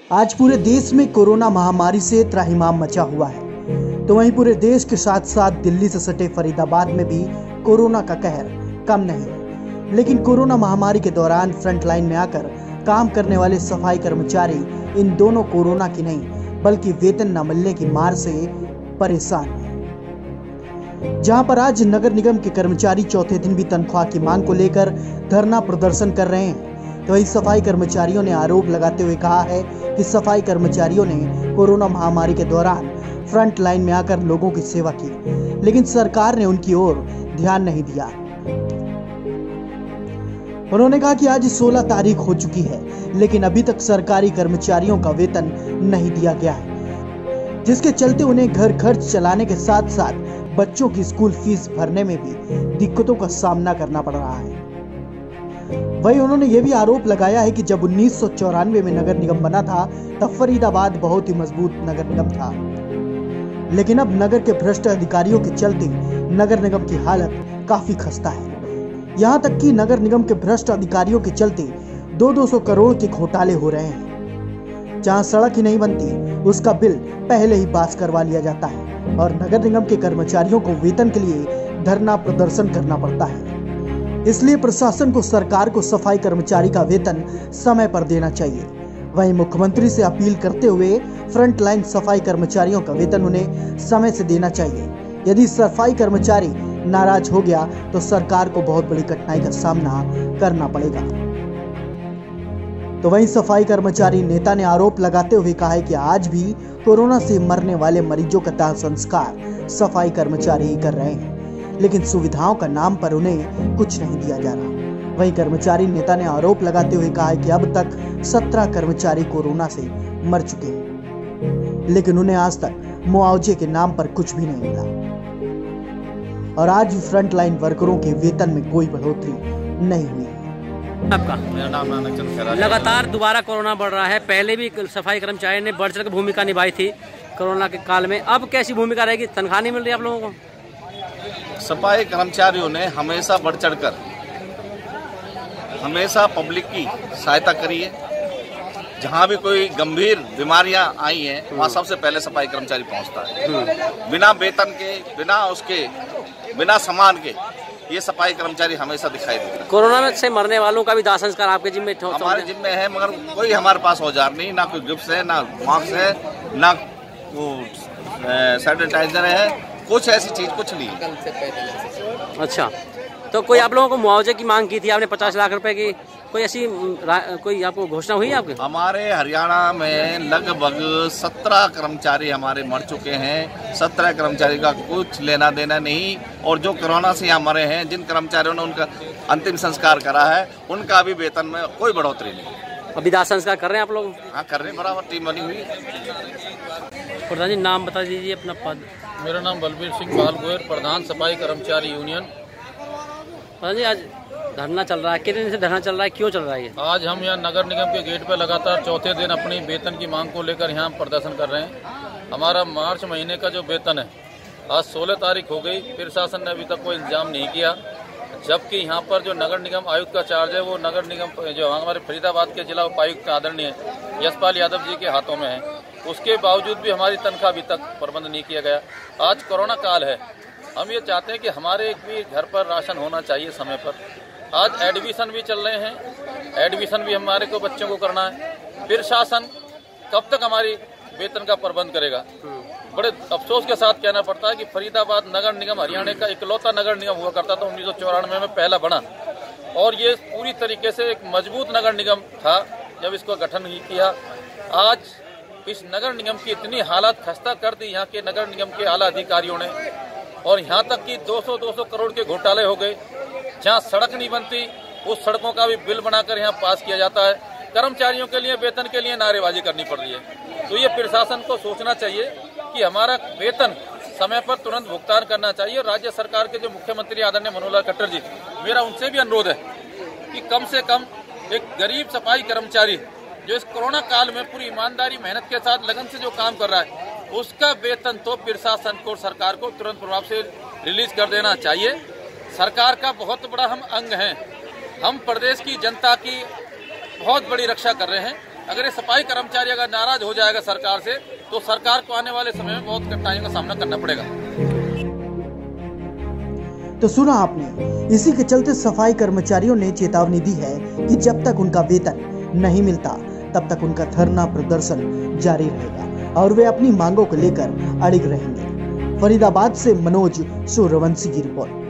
आज पूरे देश में कोरोना महामारी से त्राहिमाम मचा हुआ है, तो वहीं पूरे देश के साथ साथ दिल्ली से सटे फरीदाबाद में भी कोरोना का कहर कम नहीं है। लेकिन कोरोना महामारी के दौरान फ्रंट लाइन में आकर काम करने वाले सफाई कर्मचारी इन दोनों कोरोना की नहीं बल्कि वेतन न मिलने की मार से परेशान हैं। जहां पर आज नगर निगम के कर्मचारी चौथे दिन भी तनख्वाह की मांग को लेकर धरना प्रदर्शन कर रहे हैं, तो वही सफाई कर्मचारियों ने आरोप लगाते हुए कहा है कि सफाई कर्मचारियों ने कोरोना महामारी के दौरान फ्रंट लाइन में आकर लोगों की सेवा की, लेकिन सरकार ने उनकी ओर ध्यान नहीं दिया। उन्होंने कहा कि आज 16 तारीख हो चुकी है, लेकिन अभी तक सरकारी कर्मचारियों का वेतन नहीं दिया गया है, जिसके चलते उन्हें घर खर्च चलाने के साथ साथ बच्चों की स्कूल फीस भरने में भी दिक्कतों का सामना करना पड़ रहा है। वहीं उन्होंने ये भी आरोप लगाया है कि जब 1994 में नगर निगम बना था तब फरीदाबाद बहुत ही मजबूत नगर निगम था, लेकिन अब नगर के भ्रष्ट अधिकारियों के चलते नगर निगम की हालत काफी खस्ता है। यहाँ तक कि नगर निगम के भ्रष्ट अधिकारियों के चलते 200 करोड़ के घोटाले हो रहे हैं। जहाँ सड़क ही नहीं बनती उसका बिल पहले ही पास करवा लिया जाता है और नगर निगम के कर्मचारियों को वेतन के लिए धरना प्रदर्शन करना पड़ता है। इसलिए प्रशासन को सरकार को सफाई कर्मचारी का वेतन समय पर देना चाहिए। वहीं मुख्यमंत्री से अपील करते हुए फ्रंट लाइन सफाई कर्मचारियों का वेतन उन्हें समय से देना चाहिए। यदि सफाई कर्मचारी नाराज हो गया तो सरकार को बहुत बड़ी कठिनाई का सामना करना पड़ेगा। तो वहीं सफाई कर्मचारी नेता ने आरोप लगाते हुए कहा है कि आज भी कोरोना से मरने वाले मरीजों का दाह संस्कार सफाई कर्मचारी ही कर रहे हैं, लेकिन सुविधाओं का नाम पर उन्हें कुछ नहीं दिया जा रहा। वहीं कर्मचारी नेता ने आरोप लगाते हुए कहा है कि अब तक 17 कर्मचारी कोरोना से मर चुके हैं, लेकिन उन्हें आज तक मुआवजे के नाम पर कुछ भी नहीं मिला और आज फ्रंट लाइन वर्करों के वेतन में कोई बढ़ोतरी नहीं हुई है। आपका? मेरा नाम नानक चंद खैरा। लगातार दोबारा कोरोना बढ़ रहा है। पहले भी सफाई कर्मचारी ने बढ़ चढ़ कर भूमिका निभाई थी कोरोना के काल में, अब कैसी भूमिका रहेगी? तनख्वाह नहीं मिल रही आप लोगों को? सफाई कर्मचारियों ने हमेशा बढ़ चढ़कर हमेशा पब्लिक की सहायता करी है। जहाँ भी कोई गंभीर बीमारियां आई हैं वहाँ सबसे पहले सफाई कर्मचारी पहुँचता है। बिना वेतन के, बिना सामान के ये सफाई कर्मचारी हमेशा दिखाई देते हैं। कोरोना में से मरने वालों का भी दाह संस्कार आपके जिम्मे? हमारे जिम्मे है, मगर कोई हमारे पास औजार नहीं, ना कोई गिफ्ट है, ना मास्क है, ना वो सैनिटाइजर है, कुछ ऐसी चीज कुछ नहीं है। अच्छा, तो कोई आप लोगों को मुआवजे की मांग की थी आपने 50 लाख रुपए की, कोई ऐसी कोई आपको घोषणा हुई है आपके? हमारे हरियाणा में लगभग 17 कर्मचारी हमारे मर चुके हैं। 17 कर्मचारी का कुछ लेना देना नहीं, और जो कोरोना से यहाँ मरे हैं, जिन कर्मचारियों ने उनका अंतिम संस्कार करा है, उनका भी वेतन में कोई बढ़ोतरी नहीं। अभी दाह संस्कार कर रहे हैं आप लोग? हाँ, कर रहे हैं, बराबर टीम बनी हुई है। प्रधान जी, नाम बता दीजिए अपना पद। मेरा नाम बलबीर सिंह बालगोयर, प्रधान सफाई कर्मचारी यूनियन। प्रधान जी, आज धरना चल रहा है, कितने दिन से धरना चल रहा है, क्यों चल रहा है ये? आज हम यहाँ नगर निगम के गेट पर लगातार चौथे दिन अपनी वेतन की मांग को लेकर यहाँ प्रदर्शन कर रहे हैं। हमारा मार्च महीने का जो वेतन है आज 16 तारीख हो गई, फिर शासन ने अभी तक कोई इंतजाम नहीं किया, जबकि यहाँ पर जो नगर निगम आयुक्त का चार्ज है वो नगर निगम जो हमारे फरीदाबाद के जिला उपायुक्त आदरणीय यशपाल यादव जी के हाथों में है। उसके बावजूद भी हमारी तनख्वाह अभी तक प्रबंध नहीं किया गया। आज कोरोना काल है, हम ये चाहते हैं कि हमारे भी घर पर राशन होना चाहिए समय पर। आज एडमिशन भी चल रहे हैं, एडमिशन भी हमारे को बच्चों को करना है, फिर शासन कब तक हमारी वेतन का प्रबंध करेगा? बड़े अफसोस के साथ कहना पड़ता है कि फरीदाबाद नगर निगम हरियाणा का इकलौता नगर निगम हुआ करता था, 1994 में पहला बना, और ये पूरी तरीके से एक मजबूत नगर निगम था जब इसको गठन किया। आज इस नगर निगम की इतनी हालत खस्ता कर दी यहाँ के नगर निगम के आला अधिकारियों ने, और यहाँ तक कि 200 करोड़ के घोटाले हो गए। जहाँ सड़क नहीं बनती उस सड़कों का भी बिल बनाकर यहाँ पास किया जाता है। कर्मचारियों के लिए वेतन के लिए नारेबाजी करनी पड़ रही है। तो ये प्रशासन को सोचना चाहिए कि हमारा वेतन समय पर तुरंत भुगतान करना चाहिए। राज्य सरकार के जो मुख्यमंत्री आदरणीय मनोहर लाल खट्टर जी, मेरा उनसे भी अनुरोध है कि कम से कम एक गरीब सफाई कर्मचारी जो इस कोरोना काल में पूरी ईमानदारी मेहनत के साथ लगन से जो काम कर रहा है, उसका वेतन तो प्रशासन को, सरकार को तुरंत प्रभाव से रिलीज कर देना चाहिए। सरकार का बहुत बड़ा हम अंग हैं, हम प्रदेश की जनता की बहुत बड़ी रक्षा कर रहे हैं। अगर ये सफाई कर्मचारी अगर नाराज हो जाएगा सरकार से, तो सरकार को आने वाले समय में बहुत कठिनाइयों का सामना करना पड़ेगा। तो सुना आपने, इसी के चलते सफाई कर्मचारियों ने चेतावनी दी है कि जब तक उनका वेतन नहीं मिलता तब तक उनका धरना प्रदर्शन जारी रहेगा और वे अपनी मांगों को लेकर अड़िग रहेंगे। फरीदाबाद से मनोज सूर्यवंशी की रिपोर्ट।